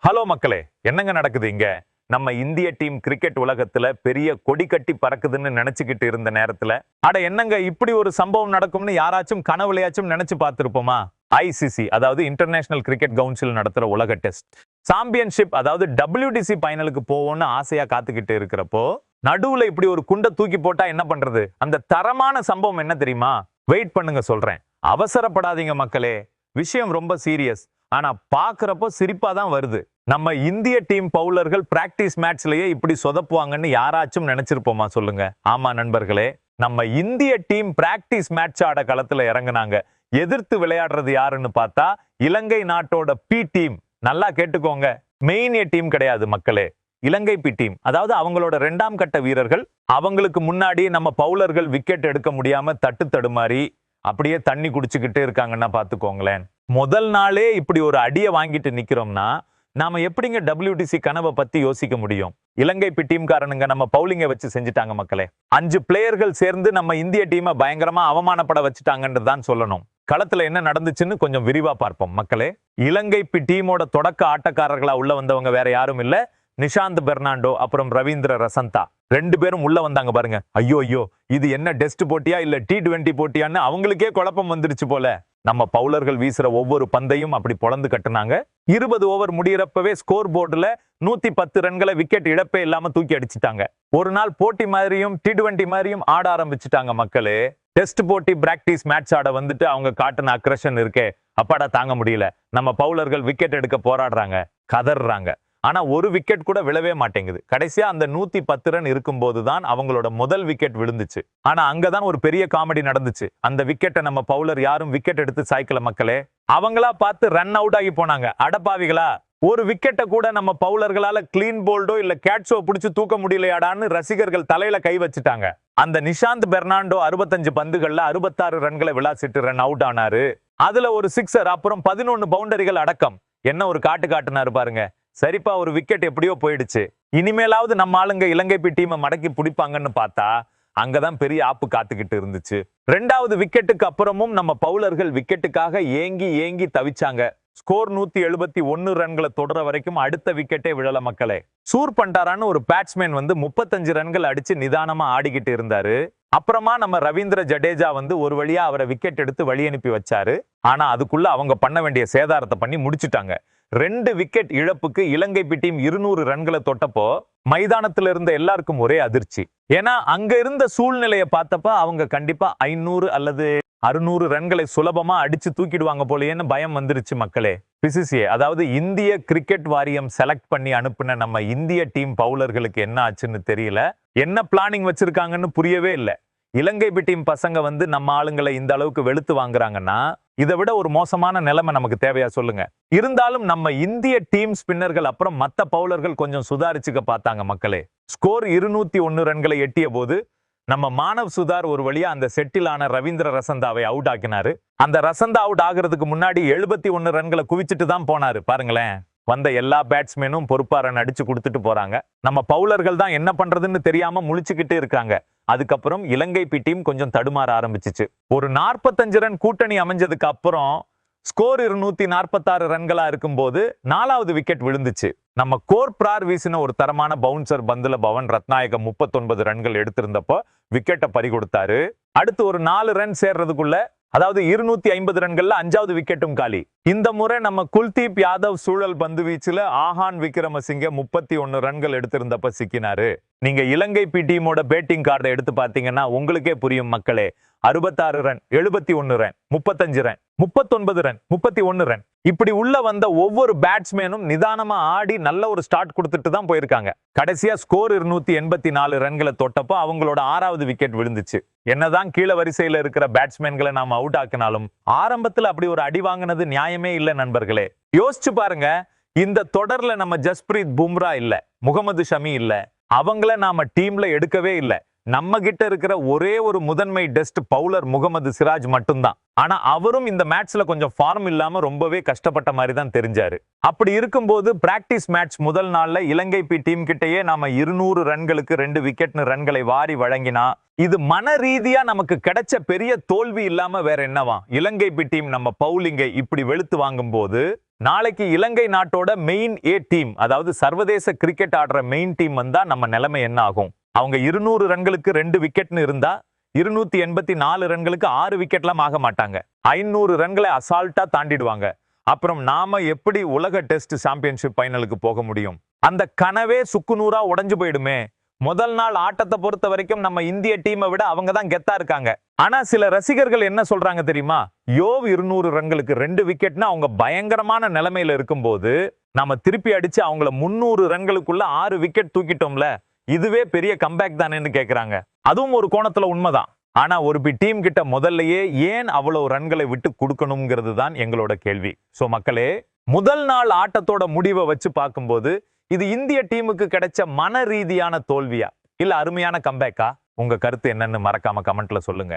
Hello மக்களே, என்னங்க நடக்குது இங்க? நம்ம இந்திய டீம் கிரிக்கெட் உலகத்துல பெரிய கொடி கட்டி பறக்குதுன்னு நினைச்சுக்கிட்டு இருந்த நேரத்துல, அட என்னங்க இப்படி ஒரு சம்பவம் நடக்கும்னு யாராச்சும் கனவுலையாச்சும் நினைச்சு பார்த்திருப்போமா? ஐசிசி, அதாவது இன்டர்நேஷனல் கிரிக்கெட் கவுன்சில் நடத்துற உலக டெஸ்ட் சாம்பியன்ஷிப், அதாவது WTC பைனலுக்கு போவோம்னு ஆசையா காத்துக்கிட்டு இருக்கிறப்போ, நடுவுல இப்படி ஒரு குண்டை தூக்கி போட்டா என்ன பண்றது? அந்த தரமான சம்பவம் என்ன தெரியுமா? வெயிட் பண்ணுங்க, சொல்றேன். அவசரப்படாதீங்க மக்களே, விஷயம் ரொம்ப சீரியஸ். ஆனா பாக்குறப்போ சிரிப்பா தான் வருது. நம்ம இந்திய டீம் பவுலர்கள் பிராக்டிஸ் மேட்ச்லயே இப்படி சொதப்புவாங்கன்னு யாராச்சும் நினைச்சிருப்போமா சொல்லுங்க? ஆமா நண்பர்களே, நம்ம இந்திய டீம் பிராக்டிஸ் மேட்ச் ஆட களத்துல இறங்குனாங்க. எதிர்த்து விளையாடுறது யாருன்னு பார்த்தா இலங்கை நாட்டோட பி டீம். நல்லா கேட்டுக்கோங்க, மெயின் ஏ டீம் கிடையாது மக்களே, இலங்கை பி டீம். அதாவது அவங்களோட 2ஆம் கட்ட வீரர்கள். அவங்களுக்கு முன்னாடி நம்ம பவுலர்கள் விக்கெட் எடுக்க முடியாம தட்டு தடுமாறி அப்படியே தண்ணி குடிச்சுக்கிட்டு இருக்காங்கன்னா பாத்துக்கோங்களேன். முதல் நாளே இப்படி ஒரு அடியை வாங்கிட்டு நிக்கிறோம்னா நாம எப்படிங்க WTC கனவை பத்தி யோசிக்க முடியும்? இலங்கை பி டீம் காரனுங்க நம்ம பவுலிங்கை வச்சு செஞ்சுட்டாங்க மக்களே. 5 பிளேயர்கள் சேர்ந்து நம்ம இந்திய டீமை பயங்கரமா அவமானப்பட வச்சுட்டாங்கன்னு தான் சொல்லணும். களத்துல என்ன நடந்துச்சுன்னு கொஞ்சம் விரிவா பார்ப்போம் மக்களே. இலங்கை பி டீமோட தொடக்க ஆட்டக்காரர்களா உள்ள வந்தவங்க வேற யாரும் இல்ல, நிஷாந்த் பெர்னாண்டோ அப்புறம் ரவீந்திர ரசந்தா. 2 பேரும் உள்ள வந்தாங்க பாருங்க. ஐயோ, இது என்ன டெஸ்ட் போட்டியா இல்ல T20 போட்டியான்னு அவங்களுக்கே குழப்பம் வந்துருச்சு போல. நம்ம பவுலர்கள் வீசுற ஒவ்வொரு பந்தையும் அப்படி பொளந்து கட்டுனாங்க. 20 ஓவர் முடியறப்பவே ஸ்கோர் போர்டுல 110 ரன்களை விக்கெட் இழப்பே இல்லாம தூக்கி அடிச்சுட்டாங்க. ஒரு நாள் போட்டி மாதிரியும் T20 மாதிரியும் ஆட ஆரம்பிச்சுட்டாங்க மக்களே. டெஸ்ட் போட்டி பிராக்டிஸ் மேட்ச் ஆட வந்துட்டு அவங்க காட்டின அக்ரஷன் இருக்கே, அப்பாடா தாங்க முடியல. நம்ம பவுலர்கள் விக்கெட் எடுக்க போராடுறாங்க, கதறாங்க. ஆனா ஒரு விக்கெட் கூட விழவே மாட்டேங்குது. கடைசியா அந்த 110 ரன் இருக்கும்போது தான் அவங்களோட முதல் விக்கெட் விழுந்துச்சு. ஆனா அங்கதான் ஒரு பெரிய காமெடி நடந்துச்சு. அந்த விக்கெட்டை நம்ம பவுலர் யாரும் விக்கெட் எடுத்து சாய்க்கல மக்களே. அவங்களா பார்த்து ரன் அவுட் ஆகி போனாங்க. அடப்பாவிகளா, ஒரு விக்கெட்டை கூட நம்ம பவுலர்களால கிளீன் போல்டோ இல்ல கேட்சோ பிடிச்சு தூக்க முடியலையாடான்னு ரசிகர்கள் தலையில கை வச்சுட்டாங்க. அந்த நிஷாந்த் பெர்னாண்டோ 65 பந்துகள்ல 66 ரன்களை விளாசிட்டு ரன் அவுட் ஆனாரு. அதுல ஒரு சிக்ஸர், அப்புறம் 11 பவுண்டரிகள் அடக்கம். என்ன ஒரு காட்டுனாரு பாருங்க. சரிப்பா, ஒரு விக்கெட் எப்படியோ போயிடுச்சு. இனிமேலாவது நம்ம ஆளுங்க இலங்கை பி டீமை மடக்கி பிடிப்பாங்கன்னு பார்த்தா அங்கதான் பெரிய ஆப்பு காத்துக்கிட்டு இருந்துச்சு. 2வது விக்கெட்டுக்கு அப்புறமும் நம்ம பவுலர்கள் விக்கெட்டுக்காக ஏங்கி ஏங்கி தவிச்சாங்க. ஸ்கோர் 171 ரன்களை தொடர வரைக்கும் அடுத்த விக்கெட்டே விழல மக்களே. சூர் பண்டாரான்னு ஒரு பேட்ஸ்மேன் வந்து 35 ரன்கள் அடிச்சு நிதானமா ஆடிக்கிட்டு இருந்தாரு. அப்புறமா நம்ம ரவீந்திர ஜடேஜா வந்து ஒரு வழியா அவரை விக்கெட் எடுத்து வழி அனுப்பி வச்சாரு. ஆனா அதுக்குள்ள அவங்க பண்ண வேண்டிய சேதாரத்தை பண்ணி முடிச்சுட்டாங்க. 2 விக்கெட் இழப்புக்கு இலங்கை பி டீம் 200 ரன்களை தொட்டப்போ மைதானத்துல இருந்த எல்லாருக்கும் ஒரே அதிர்ச்சி. ஏன்னா அங்க இருந்த சூழ்நிலையை பார்த்தப்ப அவங்க கண்டிப்பா 500 அல்லது 600 ரன்களை சுலபமா அடிச்சு தூக்கிடுவாங்க போலேன்னு பயம் வந்துருச்சு மக்களே. PCCA, அதாவது இந்திய கிரிக்கெட் வாரியம் செலக்ட் பண்ணி அனுப்புன நம்ம இந்திய டீம் பவுலர்களுக்கு என்ன ஆச்சுன்னு தெரியல. என்ன பிளானிங் வச்சிருக்காங்கன்னு புரியவே இல்லை. இலங்கை பி டீம் பசங்க வந்து நம்ம ஆளுங்களை இந்த அளவுக்கு வெளுத்து வாங்குறாங்கன்னா இதை விட ஒரு மோசமான நிலைமை நமக்கு தேவையா சொல்லுங்க? இருந்தாலும் நம்ம இந்திய டீம் ஸ்பின்னர்கள் அப்புறம் மத்த பவுலர்கள் கொஞ்சம் சுதாரிச்சுக்க பார்த்தாங்க மக்களே. ஸ்கோர் 201 ரன்களை எட்டிய போது நம்ம மானவ் சுதார் ஒரு வழியா அந்த செட்டிலான ரவீந்திர ரசந்தாவை அவுட் ஆக்கினாரு. அந்த ரசந்தா அவுட் ஆகிறதுக்கு முன்னாடி 71 ரன்களை குவிச்சிட்டு தான் போனாரு பாருங்களேன். வந்த எல்லா பேட்ஸ்மேனும் பொறுப்பா ரன் அடிச்சு கொடுத்துட்டு போறாங்க. நம்ம பவுலர்கள் தான் என்ன பண்றதுன்னு தெரியாம முழிச்சுக்கிட்டு இருக்காங்க. அதுக்கப்புறம் இலங்கை பி டீம் கொஞ்சம் தடுமாற ஆரம்பிச்சிச்சு. ஒரு 45 ரன் கூட்டணி அமைஞ்சதுக்கு அப்புறம் ஸ்கோர் 246 ரன்களா இருக்கும்போது 4வது விக்கெட் விழுந்துச்சு. நம்ம கோர் பிரார் வீசின ஒரு தரமான பவுன்சர் பந்துல பவன் ரத்நாயகம் 39 ரன்கள் எடுத்திருந்தப்போ விக்கெட்டை பறி கொடுத்தாரு. அடுத்து ஒரு 4 ரன் சேர்றதுக்குள்ள, அதாவது 250 ரன்கள்ல 5வது விக்கெட்டும் காலி. இந்த முறை நம்ம குல்தீப் யாதவ் சூழல் பந்து வீச்சுல ஆஹான் விக்ரமசிங்க 31 ரன்கள் எடுத்திருந்தப்ப சிக்கினாரு. நீங்க இலங்கை பி டீமோட பேட்டிங் கார்டை எடுத்து பாத்தீங்கன்னா உங்களுக்கே புரியும் மக்களே. 66 run, 71 run, 35 run, 39 run, 31 run, இப்படி உள்ள வந்த ஒவ்வொரு பேட்ஸ்மேனும் நிதானமா ஆடி நல்ல ஒரு ஸ்டார்ட் கொடுத்துட்டு தான் போயிருக்காங்க. கடைசியா ஸ்கோர் 284 ரன்களை தொட்டப்போ அவங்களோட 6வது விக்கெட் விழுந்துச்சு. என்னதான் கீழே வரிசையில இருக்கிற பேட்ஸ்மேன்களை நாம அவுட் ஆக்கினாலும் ஆரம்பத்துல அப்படி ஒரு அடி வாங்கினது நியாயமே இல்லை நண்பர்களே. யோசிச்சு பாருங்க, இந்த தொடர்ல நம்ம ஜஸ்பிரீத் பும்ரா இல்ல, முகமது ஷமி இல்ல, அவங்கள நாம டீம்ல எடுக்கவே இல்லை. நம்ம கிட்ட இருக்கிற ஒரே ஒரு முதன்மை டெஸ்ட் பவுலர் முகமது சிராஜ் மட்டும்தான். ஆனா அவரும் இந்த மேட்ச்ல கொஞ்சம் ஃபார்ம் இல்லாம ரொம்பவே கஷ்டப்பட்ட மாதிரி தான் தெரிஞ்சாரு. அப்படி இருக்கும்போது பிராக்டிஸ் மேட்ச் முதல் நாள்ல இலங்கை டீம் கிட்டயே நாம 200 ரன்களுக்கு 2 விக்கெட்னு ரன்களை வாரி வழங்கினா இது மன ரீதியா நமக்கு கிடைச்ச பெரிய தோல்வி இல்லாம வேற என்னவா? இலங்கை டீம் நம்ம பவுலிங்கை இப்படி வெளுத்து வாங்கும் போது நாளைக்கு இலங்கை நாட்டோட மெயின் டீம், அதாவது சர்வதேச கிரிக்கெட் ஆடுற மெயின் டீம் வந்தா நம்ம நிலைமை என்ன ஆகும்? அவங்க 200 ரன்களுக்கு 2 விக்கெட்னு இருந்தா 284 ரன்களுக்கு 6 விக்கெட்லாம் ஆக மாட்டாங்க. 500 ரன்களை அசால்ட்டா தாண்டிடுவாங்க. அப்புறம் நாம எப்படி உலக டெஸ்ட் சாம்பியன்ஷிப் ஃபைனலுக்கு போக முடியும்? அந்த கனவே சுக்குநூறா உடைஞ்சு போயிடுமே. முதல் நாள் ஆட்டத்தை பொறுத்த வரைக்கும் நம்ம இந்திய டீமை விட அவங்க தான் கெத்தா இருக்காங்க. ஆனா சில ரசிகர்கள் என்ன சொல்றாங்க தெரியுமா? 200 ரன்களுக்கு 2 விக்கெட்னா அவங்க பயங்கரமான நிலைமையில இருக்கும்போது நாம திருப்பி அடிச்சு அவங்கள 300 ரன்களுக்குள்ள 6 விக்கெட் தூக்கிட்டோம்ல, இதுவே பெரிய கம்பேக் தானேன்னு கேக்குறாங்க. அதுவும் ஒரு கோணத்துல உண்மைதான். ஆனா ஒரு டீம் கிட்ட முதல்லயே ஏன் அவ்வளவு ரன்களை விட்டு கொடுக்கணும்ங்கிறது தான் எங்களோட கேள்வி. சோ மக்களே, முதல் நாள் ஆட்டத்தோட முடிவை வச்சு பார்க்கும்போது இது இந்திய டீமுக்கு கிடைச்ச மன ரீதியான தோல்வியா இல்ல அருமையான கம்பேக்கா? உங்க கருத்து என்னன்னு மறக்காம கமெண்ட்ல சொல்லுங்க.